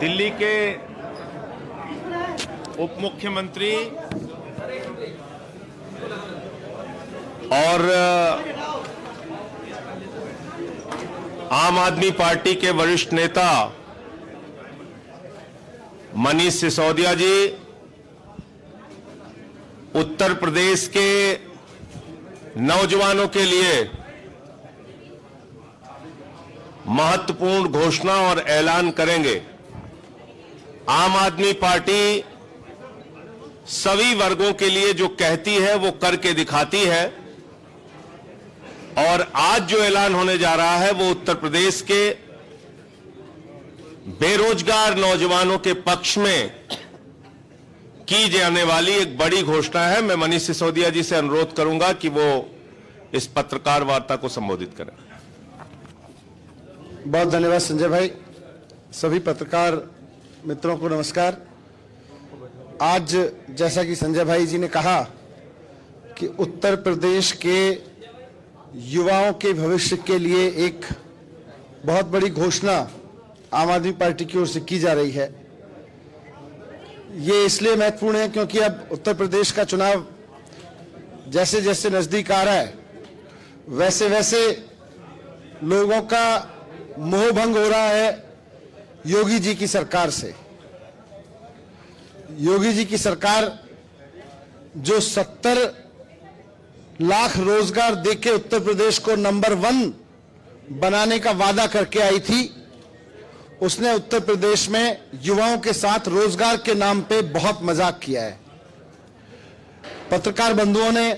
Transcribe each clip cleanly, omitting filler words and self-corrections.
दिल्ली के उप मुख्यमंत्री और आम आदमी पार्टी के वरिष्ठ नेता मनीष सिसोदिया जी उत्तर प्रदेश के नौजवानों के लिए महत्वपूर्ण घोषणा और ऐलान करेंगे। आम आदमी पार्टी सभी वर्गों के लिए जो कहती है वो करके दिखाती है और आज जो ऐलान होने जा रहा है वो उत्तर प्रदेश के बेरोजगार नौजवानों के पक्ष में की जाने वाली एक बड़ी घोषणा है। मैं मनीष सिसोदिया जी से अनुरोध करूंगा कि वो इस पत्रकार वार्ता को संबोधित करें। बहुत धन्यवाद संजय भाई। सभी पत्रकार मित्रों को नमस्कार। आज जैसा कि संजय भाई जी ने कहा कि उत्तर प्रदेश के युवाओं के भविष्य के लिए एक बहुत बड़ी घोषणा आम आदमी पार्टी की ओर से की जा रही है। ये इसलिए महत्वपूर्ण है क्योंकि अब उत्तर प्रदेश का चुनाव जैसे जैसे नजदीक आ रहा है वैसे वैसे लोगों का मोह भंग हो रहा है योगी जी की सरकार से। योगी जी की सरकार जो 70 लाख रोजगार देके उत्तर प्रदेश को नंबर 1 बनाने का वादा करके आई थी, उसने उत्तर प्रदेश में युवाओं के साथ रोजगार के नाम पे बहुत मजाक किया है। पत्रकार बंधुओं ने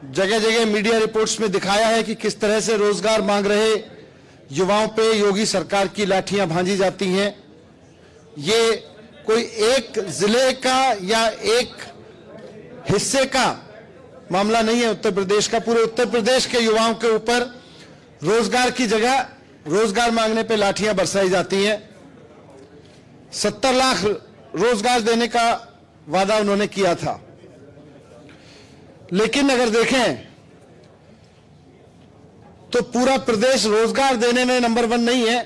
जगह जगह मीडिया रिपोर्ट्स में दिखाया है कि किस तरह से रोजगार मांग रहे युवाओं पे योगी सरकार की लाठियां भांजी जाती हैं। ये कोई एक जिले का या एक हिस्से का मामला नहीं है उत्तर प्रदेश का। पूरे उत्तर प्रदेश के युवाओं के ऊपर रोजगार की जगह रोजगार मांगने पे लाठियां बरसाई जाती हैं। 70 लाख रोजगार देने का वादा उन्होंने किया था, लेकिन अगर देखें तो पूरा प्रदेश रोजगार देने में नंबर 1 नहीं है।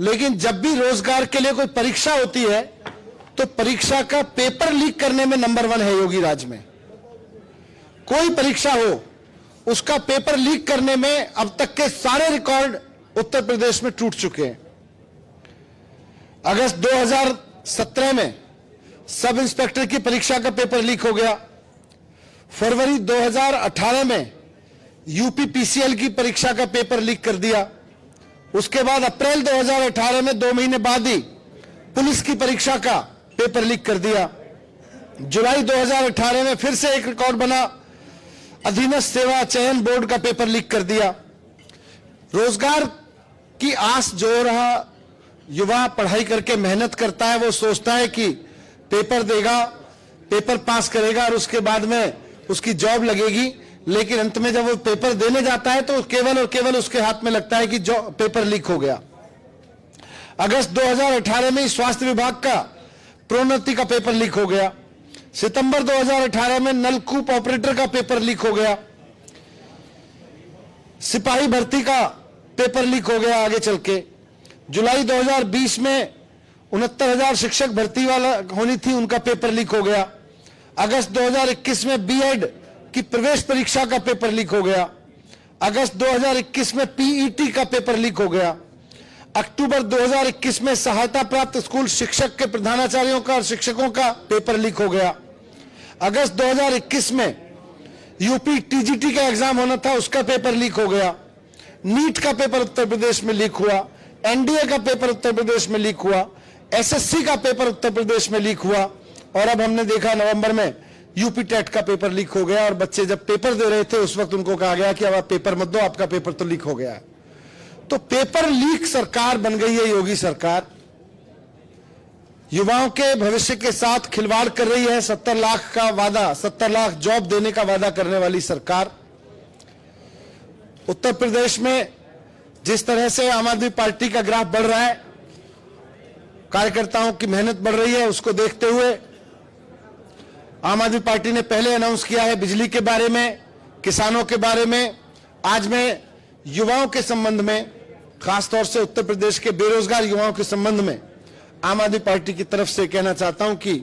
लेकिन जब भी रोजगार के लिए कोई परीक्षा होती है तो परीक्षा का पेपर लीक करने में नंबर 1 है योगी राज में। कोई परीक्षा हो उसका पेपर लीक करने में अब तक के सारे रिकॉर्ड उत्तर प्रदेश में टूट चुके हैं। अगस्त 2017 में सब इंस्पेक्टर की परीक्षा का पेपर लीक हो गया। फरवरी 2018 में यूपी पीसीएल की परीक्षा का पेपर लीक कर दिया। उसके बाद अप्रैल 2018 में 2 महीने बाद ही पुलिस की परीक्षा का पेपर लीक कर दिया। जुलाई 2018 में फिर से एक रिकॉर्ड बना, अधीनस्थ सेवा चयन बोर्ड का पेपर लीक कर दिया। रोजगार की आस जो रहा युवा पढ़ाई करके मेहनत करता है, वो सोचता है कि पेपर देगा, पेपर पास करेगा और उसके बाद में उसकी जॉब लगेगी। लेकिन अंत में जब वो पेपर देने जाता है तो केवल और केवल उसके हाथ में लगता है कि जो पेपर लीक हो गया। अगस्त 2018 में स्वास्थ्य विभाग का प्रोन्नति का पेपर लीक हो गया। सितंबर 2018 में नलकूप ऑपरेटर का पेपर लीक हो गया। सिपाही भर्ती का पेपर लीक हो गया आगे चल के। जुलाई 2020 में 69,000 शिक्षक भर्ती वाला होनी थी, उनका पेपर लीक हो गया। अगस्त 2021 में बीएड की प्रवेश परीक्षा का पेपर लीक हो गया। अगस्त 2021 में पीईटी का पेपर लीक हो गया। अक्टूबर 2021 में सहायता प्राप्त स्कूल शिक्षक के प्रधानाचार्यों का और शिक्षकों का पेपर लीक हो गया। अगस्त 2021 में यूपी टीजीटी का एग्जाम होना था, उसका पेपर लीक हो गया। नीट का पेपर उत्तर प्रदेश में लीक हुआ। एनडीए का पेपर उत्तर प्रदेश में लीक हुआ। एसएससी का पेपर उत्तर प्रदेश में लीक हुआ। और अब हमने देखा नवंबर में यूपी टेट का पेपर लीक हो गया और बच्चे जब पेपर दे रहे थे उस वक्त उनको कहा गया कि अब आप पेपर मत दो, आपका पेपर तो लीक हो गया है। तो पेपर लीक सरकार बन गई है योगी सरकार। युवाओं के भविष्य के साथ खिलवाड़ कर रही है। 70 लाख का वादा, 70 लाख जॉब देने का वादा करने वाली सरकार। उत्तर प्रदेश में जिस तरह से आम आदमी पार्टी का ग्राफ बढ़ रहा है, कार्यकर्ताओं की मेहनत बढ़ रही है, उसको देखते हुए आम आदमी पार्टी ने पहले अनाउंस किया है बिजली के बारे में, किसानों के बारे में। आज मैं युवाओं के संबंध में, खासतौर से उत्तर प्रदेश के बेरोजगार युवाओं के संबंध में आम आदमी पार्टी की तरफ से कहना चाहता हूं कि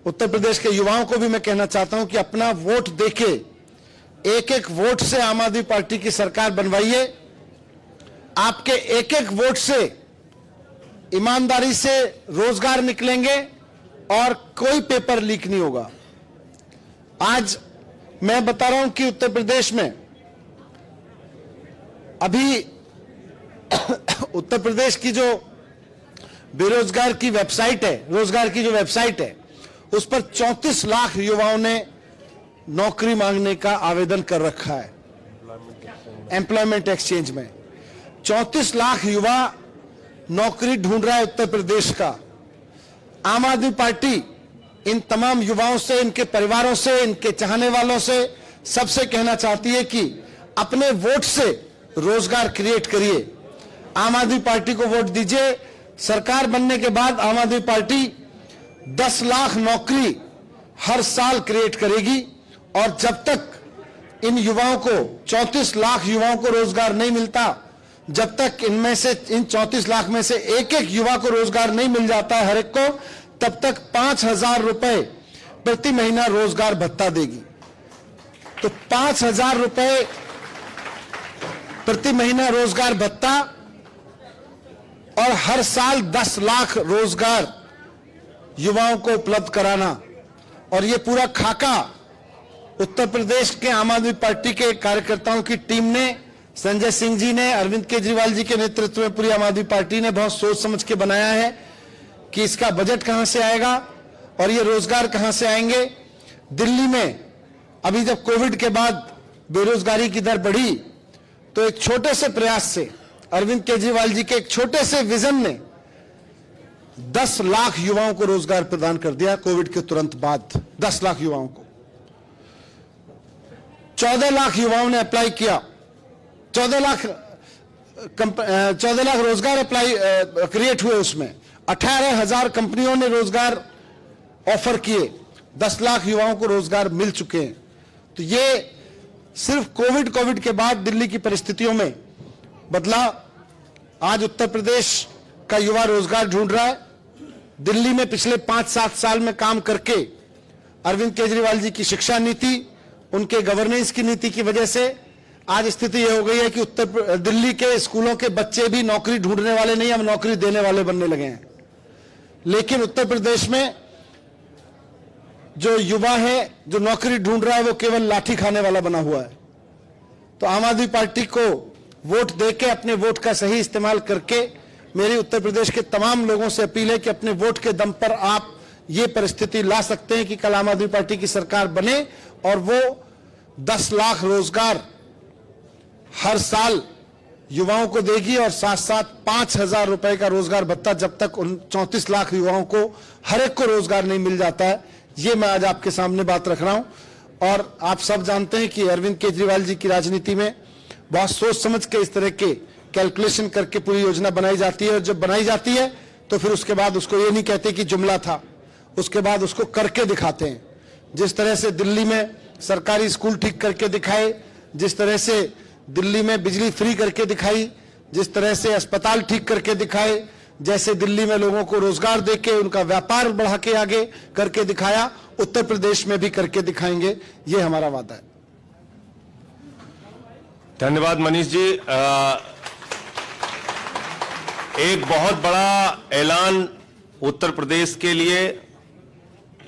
उत्तर प्रदेश के युवाओं को भी मैं कहना चाहता हूं कि अपना वोट देके एक एक वोट से आम आदमी पार्टी की सरकार बनवाइए। आपके एक एक वोट से ईमानदारी से रोजगार निकलेंगे और कोई पेपर लीक नहीं होगा। आज मैं बता रहा हूं कि उत्तर प्रदेश में अभी उत्तर प्रदेश की जो बेरोजगार की वेबसाइट है, रोजगार की जो वेबसाइट है, उस पर 34 लाख युवाओं ने नौकरी मांगने का आवेदन कर रखा है। एम्प्लॉयमेंट एक्सचेंज में 34 लाख युवा नौकरी ढूंढ रहा है उत्तर प्रदेश का। आम आदमी पार्टी इन तमाम युवाओं से, इनके परिवारों से, इनके चाहने वालों से सबसे कहना चाहती है कि अपने वोट से रोजगार क्रिएट करिए। आम आदमी पार्टी को वोट दीजिए। सरकार बनने के बाद आम आदमी पार्टी 10 लाख नौकरी हर साल क्रिएट करेगी और जब तक इन युवाओं को, 34 लाख युवाओं को रोजगार नहीं मिलता, जब तक इनमें से, इन 34 लाख में से एक एक युवा को रोजगार नहीं मिल जाता है हर एक को, तब तक 5,000 रुपए प्रति महीना रोजगार भत्ता देगी। तो 5,000 रुपए प्रति महीना रोजगार भत्ता और हर साल 10 लाख रोजगार युवाओं को उपलब्ध कराना, और ये पूरा खाका उत्तर प्रदेश के आम आदमी पार्टी के कार्यकर्ताओं की टीम ने, संजय सिंह जी ने, अरविंद केजरीवाल जी के नेतृत्व में पूरी आम आदमी पार्टी ने बहुत सोच समझ के बनाया है कि इसका बजट कहां से आएगा और ये रोजगार कहां से आएंगे। दिल्ली में अभी जब कोविड के बाद बेरोजगारी की दर बढ़ी तो एक छोटे से प्रयास से, अरविंद केजरीवाल जी के एक छोटे से विजन ने 10 लाख युवाओं को रोजगार प्रदान कर दिया। कोविड के तुरंत बाद 10 लाख युवाओं को, 14 लाख युवाओं ने अप्लाई किया। 14 लाख रोजगार अप्लाई क्रिएट हुए। उसमें 18,000 कंपनियों ने रोजगार ऑफर किए। 10 लाख युवाओं को रोजगार मिल चुके हैं। तो ये सिर्फ कोविड के बाद दिल्ली की परिस्थितियों में बदलाव। आज उत्तर प्रदेश का युवा रोजगार ढूंढ रहा है। दिल्ली में पिछले 5-7 साल में काम करके अरविंद केजरीवाल जी की शिक्षा नीति, उनके गवर्नेंस की नीति की वजह से आज स्थिति यह हो गई है कि दिल्ली के स्कूलों के बच्चे भी नौकरी ढूंढने वाले नहीं, अब नौकरी देने वाले बनने लगे हैं। लेकिन उत्तर प्रदेश में जो युवा है, जो नौकरी ढूंढ रहा है, वो केवल लाठी खाने वाला बना हुआ है। तो आम आदमी पार्टी को वोट देके, अपने वोट का सही इस्तेमाल करके, मेरी उत्तर प्रदेश के तमाम लोगों से अपील है कि अपने वोट के दम पर आप ये परिस्थिति ला सकते हैं कि कल आम आदमी पार्टी की सरकार बने और वो 10 लाख रोजगार हर साल युवाओं को देगी और साथ साथ 5,000 रुपए का रोजगार भत्ता जब तक उन 34 लाख युवाओं को हर एक को रोजगार नहीं मिल जाता है। ये मैं आज आपके सामने बात रख रहा हूं। और आप सब जानते हैं कि अरविंद केजरीवाल जी की राजनीति में बहुत सोच समझ के इस तरह के कैलकुलेशन करके पूरी योजना बनाई जाती है, और जब बनाई जाती है तो फिर उसके बाद उसको ये नहीं कहते कि जुमला था, उसके बाद उसको करके दिखाते हैं। जिस तरह से दिल्ली में सरकारी स्कूल ठीक करके दिखाए, जिस तरह से दिल्ली में बिजली फ्री करके दिखाई, जिस तरह से अस्पताल ठीक करके दिखाए, जैसे दिल्ली में लोगों को रोजगार देके उनका व्यापार बढ़ा के आगे करके दिखाया, उत्तर प्रदेश में भी करके दिखाएंगे। ये हमारा वादा है। धन्यवाद मनीष जी। एक बहुत बड़ा ऐलान उत्तर प्रदेश के लिए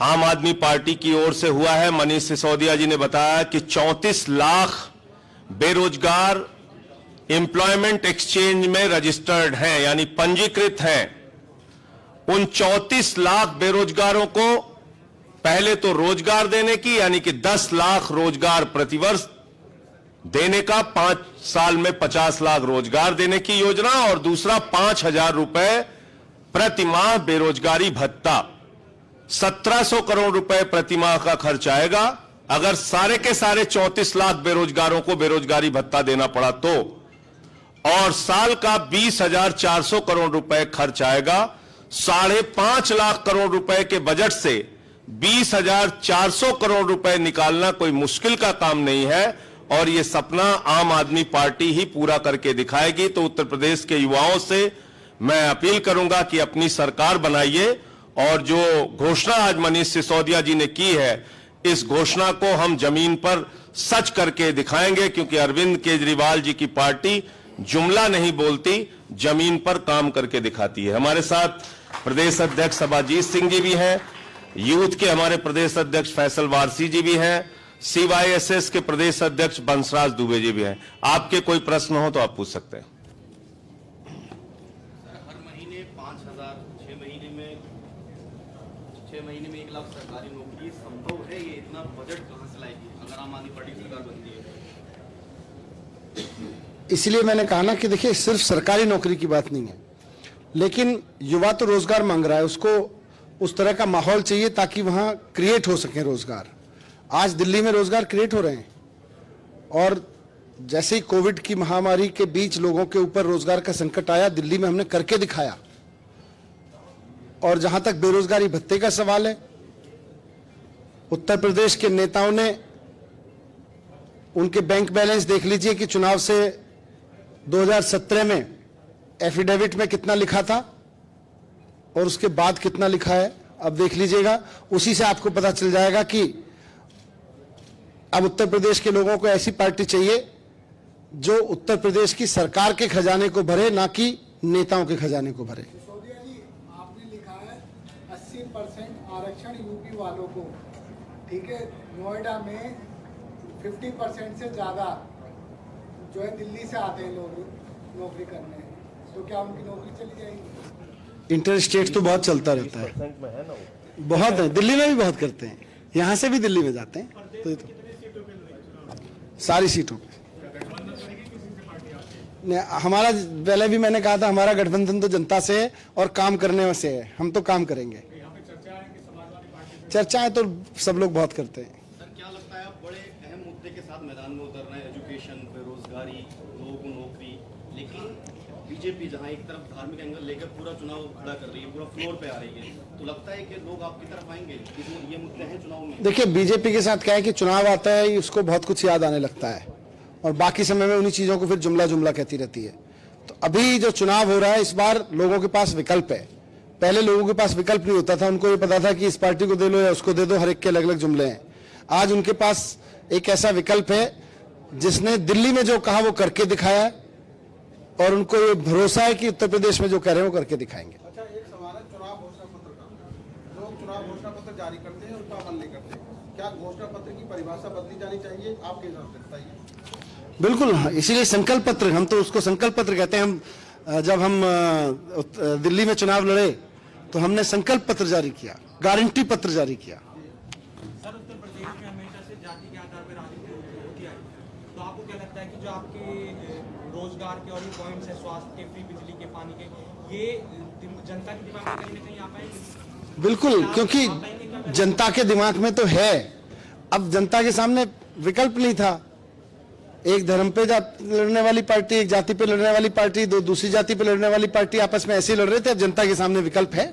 आम आदमी पार्टी की ओर से हुआ है। मनीष सिसोदिया जी ने बताया कि 34 लाख बेरोजगार एम्प्लॉयमेंट एक्सचेंज में रजिस्टर्ड हैं, यानी पंजीकृत हैं। उन 34 लाख बेरोजगारों को पहले तो रोजगार देने की, यानी कि 10 लाख रोजगार प्रतिवर्ष देने का, 5 साल में 50 लाख रोजगार देने की योजना, और दूसरा 5,000 रुपए प्रति माह बेरोजगारी भत्ता। 1,700 करोड़ रुपए प्रति माह का खर्च आएगा अगर सारे के सारे 34 लाख बेरोजगारों को बेरोजगारी भत्ता देना पड़ा तो, और साल का 20,400 करोड़ रुपए खर्च आएगा। 5.5 लाख करोड़ रुपए के बजट से 20,400 करोड़ रुपए निकालना कोई मुश्किल का काम नहीं है, और यह सपना आम आदमी पार्टी ही पूरा करके दिखाएगी। तो उत्तर प्रदेश के युवाओं से मैं अपील करूंगा कि अपनी सरकार बनाइए और जो घोषणा आज मनीष सिसोदिया जी ने की है, इस घोषणा को हम जमीन पर सच करके दिखाएंगे, क्योंकि अरविंद केजरीवाल जी की पार्टी जुमला नहीं बोलती, जमीन पर काम करके दिखाती है। हमारे साथ प्रदेश अध्यक्ष अबाजीत सिंह जी भी हैं, यूथ के हमारे प्रदेश अध्यक्ष फैसल वारसी जी भी हैं, CYSS के प्रदेश अध्यक्ष बंसराज दुबे जी भी हैं। आपके कोई प्रश्न हो तो आप पूछ सकते हैं। हर महीने 5,000, 6 महीने में 1 लाख सरकारी नौकरी संभव है? ये इतना बजट कहां से लाएगी अगर आम आदमी पार्टी सरकार बनती है? इसलिए मैंने कहा ना कि देखिए, सिर्फ सरकारी नौकरी की बात नहीं है, लेकिन युवा तो रोजगार मांग रहा है, उसको उस तरह का माहौल चाहिए ताकि वहां क्रिएट हो सके रोजगार। आज दिल्ली में रोजगार क्रिएट हो रहे हैं, और जैसे ही कोविड की महामारी के बीच लोगों के ऊपर रोजगार का संकट आया, दिल्ली में हमने करके दिखाया। और जहां तक बेरोजगारी भत्ते का सवाल है, उत्तर प्रदेश के नेताओं ने उनके बैंक बैलेंस देख लीजिए कि चुनाव से 2017 में एफिडेविट में कितना लिखा था और उसके बाद कितना लिखा है, अब देख लीजिएगा। उसी से आपको पता चल जाएगा कि अब उत्तर प्रदेश के लोगों को ऐसी पार्टी चाहिए जो उत्तर प्रदेश की सरकार के खजाने को भरे, ना कि नेताओं के खजाने को भरे। सिसोदिया जी, आपने लिखा है 80% आरक्षण यूपी वालों को, ठीक है। नोएडा में 50% से ज्यादा जो है दिल्ली से आते हैं लोग नौकरी करने, तो क्या उनकी नौकरी चली जाएगी? इंटर स्टेट तो बहुत चलता रहता है, बहुत है, दिल्ली में भी बहुत करते हैं, यहां से भी दिल्ली में जाते हैं, तो सारी सीटों पे। हमारा पहले भी मैंने कहा था, हमारा गठबंधन तो जनता से है और काम करने से है, हम तो काम करेंगे। चर्चाएं तो सब लोग बहुत करते हैं। सर, क्या लगता है, आप बड़े अहम मुद्दे के साथ मैदान में उतरना है, एजुकेशन, बेरोजगारी, लोगों को नौकरी, लेकिन बीजेपी जहां एक तरफ धार्मिक एंगल लेकर पूरा चुनाव खड़ा कर रही है, पूरा फ्लोर पे आ रही है, तो लगता है कि लोग आपकी तरफ आएंगे? ये मुद्दे हैं चुनाव में। देखिए, बीजेपी के साथ क्या है कि चुनाव आता है, उसको बहुत कुछ याद आने लगता है, और बाकी समय में उन्हीं चीजों को फिर जुमला जुमला कहती रहती है। तो अभी जो चुनाव हो रहा है, इस बार लोगों के पास विकल्प है। पहले लोगों के पास विकल्प नहीं होता था, उनको ये पता था कि इस पार्टी को दे लो या उसको दे दो, हर एक के अलग अलग जुमले हैं। आज उनके पास एक ऐसा विकल्प है जिसने दिल्ली में जो कहा वो करके दिखाया है, और उनको ये भरोसा है कि उत्तर प्रदेश में जो कह रहे हैं वो करके दिखाएंगे। अच्छा, एक सवाल है चुनाव घोषणा पत्र का। लोग चुनाव घोषणा पत्र जारी करते हैं, उनका अमल नहीं करते। क्या घोषणा पत्र की परिभाषा बदली जानी चाहिए आपके हिसाब से? बताइए। बिल्कुल, इसीलिए संकल्प पत्र, हम तो उसको संकल्प पत्र कहते हैं। हम जब हम दिल्ली में चुनाव लड़े तो हमने संकल्प पत्र जारी किया, गारंटी पत्र जारी किया। सर, उत्तर प्रदेश में हमेशा से जाति के आधार पर राजनीति होती आई, तो आपको क्या लगता है कि जो आपके रोजगार के और ये पॉइंट्स है, स्वास्थ्य के, फ्री बिजली के, पानी के, ये जनता के दिमाग में कहीं ना कहीं आ पाएंगे? बिल्कुल, क्योंकि जनता के दिमाग में तो है। अब जनता के सामने विकल्प नहीं था। एक धर्म पे लड़ने वाली पार्टी, एक जाति पे लड़ने वाली पार्टी, दूसरी जाति पे लड़ने वाली पार्टी आपस में ऐसे ही लड़ रहे थे। अब जनता के सामने विकल्प है।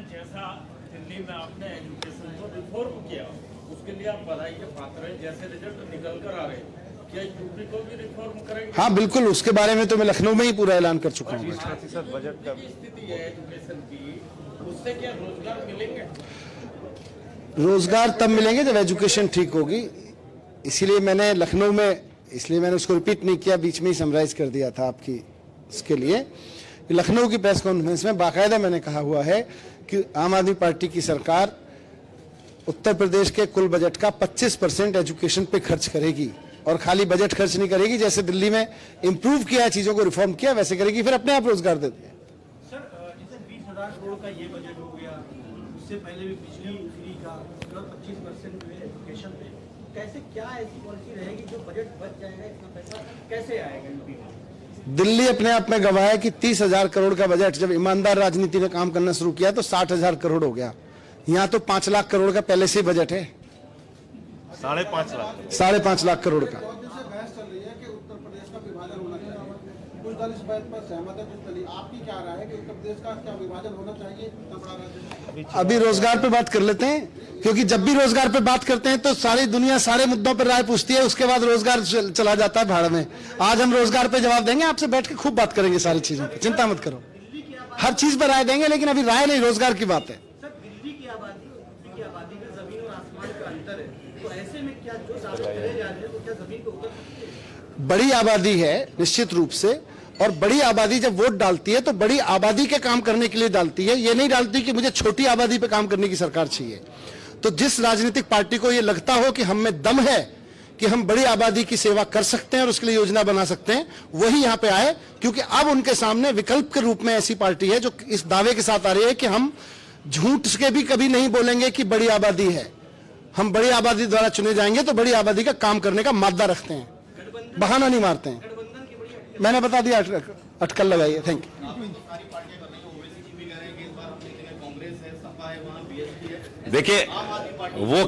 जैसा दिल्ली में आपने एजुकेशन को रिफॉर्म किया, उसके लिए आप बधाई के पात्र हैं। जैसे रिजल्ट निकल कर आ रहे हैं, क्या यूपी को भी रिफॉर्म करेंगे? हाँ बिल्कुल, उसके बारे में तो मैं लखनऊ में ही पूरा ऐलान कर चुका हूँ। बजट का स्थिति है एजुकेशन की, उससे क्या रोजगार मिलेंगे? रोजगार तब मिलेंगे जब एजुकेशन ठीक होगी। इसीलिए मैंने लखनऊ में, इसलिए मैंने उसको रिपीट नहीं किया, बीच में ही समराइज कर दिया था आपकी इसके लिए। लखनऊ की प्रेस कॉन्फ्रेंस में बाकायदा मैंने कहा हुआ है कि आम आदमी पार्टी की सरकार उत्तर प्रदेश के कुल बजट का 25% एजुकेशन पे खर्च करेगी, और खाली बजट खर्च नहीं करेगी, जैसे दिल्ली में इंप्रूव किया, चीजों को रिफॉर्म किया, वैसे करेगी, फिर अपने आप रोजगार देती है। सर, जैसे 20,000 करोड़ का ये बजट हो गया, उससे पहले भी बिजली फ्री का 25% जो है एजुकेशन पे, कैसे, क्या ऐसी पॉलिसी रहेगी जो बजट बच जाएगा, इतना पैसा कैसे आएगा यूपी में? दिल्ली अपने आप में गवाह है कि 30,000 करोड़ का बजट जब ईमानदार राजनीति में काम करना शुरू किया तो 60,000 करोड़ हो गया। यहाँ तो 5 लाख करोड़ का पहले से ही बजट है, 5.5 लाख। 5.5 लाख करोड़ का। बहुत दिन से बहस चल रही है कि उत्तर प्रदेश का विभाजन होना चाहिए। कुछ दल इस बात पर सहमत है, कुछ दल आपकी क्या राय है कि उत्तर प्रदेश का क्या विभाजन होना चाहिए इतना बड़ा राज्य? अभी रोजगार पे बात कर लेते हैं, क्योंकि जब भी रोजगार पे बात करते हैं तो सारी दुनिया सारे मुद्दों पर राय पूछती है, उसके बाद रोजगार चला जाता है भाड़ में। आज हम रोजगार पे जवाब देंगे, आपसे बैठ के खूब बात करेंगे सारी चीजों पर, चिंता मत करो, हर चीज पर राय देंगे, लेकिन अभी राय नहीं, रोजगार की बात है। सर, दिल्ली की आबादी और यूपी की आबादी में जमीन और आसमान का अंतर है, तो ऐसे में क्या जो दावे करे जा रहे हैं तो क्या जमीन को उतर सकती है? बड़ी आबादी है निश्चित रूप से, और बड़ी आबादी जब वोट डालती है तो बड़ी आबादी के काम करने के लिए डालती है, ये नहीं डालती कि मुझे छोटी आबादी पे काम करने की सरकार चाहिए। तो जिस राजनीतिक पार्टी को ये लगता हो कि हम में दम है कि हम बड़ी आबादी की सेवा कर सकते हैं और उसके लिए योजना बना सकते हैं, वही यहां पे आए, क्योंकि अब उनके सामने विकल्प के रूप में ऐसी पार्टी है जो इस दावे के साथ आ रही है कि हम झूठ के भी कभी नहीं बोलेंगे कि बड़ी आबादी है, हम बड़ी आबादी द्वारा चुने जाएंगे तो बड़ी आबादी का काम करने का मादा रखते हैं, बहाना नहीं मारते हैं। मैंने बता दिया, अटकल लगाइए। Thank you. सारी पार्टियां कर रही है, ओवैसी जी भी कह रहे हैं कि इस बार अपनी जगह कांग्रेस है, सपा है, वहाँ बीएसपी है। देखिए, आम आदमी पार्टी वो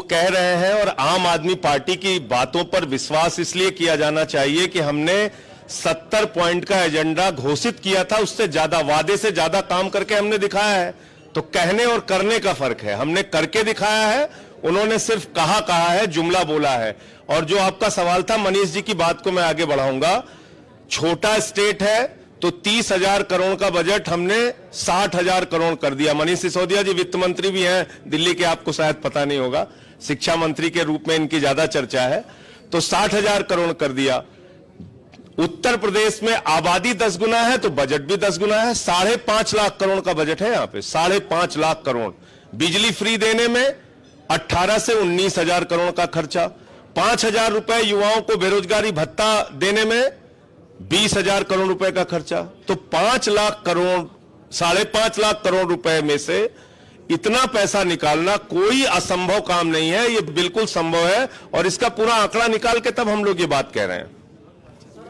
कह रहे हैं और आम आदमी पार्टी की बातों पर विश्वास इसलिए किया जाना चाहिए कि हमने 70 पॉइंट का एजेंडा घोषित किया था, उससे ज्यादा, वादे से ज्यादा काम करके हमने दिखाया है। तो कहने और करने का फर्क है, हमने करके दिखाया है, उन्होंने सिर्फ कहा है, जुमला बोला है। और जो आपका सवाल था मनीष जी की बात को मैं आगे बढ़ाऊंगा, छोटा स्टेट है तो 30,000 करोड़ का बजट हमने 60,000 करोड़ कर दिया। मनीष सिसोदिया जी वित्त मंत्री भी हैं दिल्ली के, आपको शायद पता नहीं होगा, शिक्षा मंत्री के रूप में इनकी ज्यादा चर्चा है, तो 60,000 करोड़ कर दिया। उत्तर प्रदेश में आबादी 10 गुना है तो बजट भी 10 गुना है, 5.5 लाख करोड़ का बजट है यहां पे, 5.5 लाख करोड़। बिजली फ्री देने में 18 से 19,000 करोड़ का खर्चा, 5,000 रुपए युवाओं को बेरोजगारी भत्ता देने में 20,000 करोड़ रुपए का खर्चा। तो 5 लाख करोड़, 5.5 लाख करोड़ रुपए में से इतना पैसा निकालना कोई असंभव काम नहीं है, ये बिल्कुल संभव है, और इसका पूरा आंकड़ा निकाल के तब हम लोग ये बात कह रहे हैं।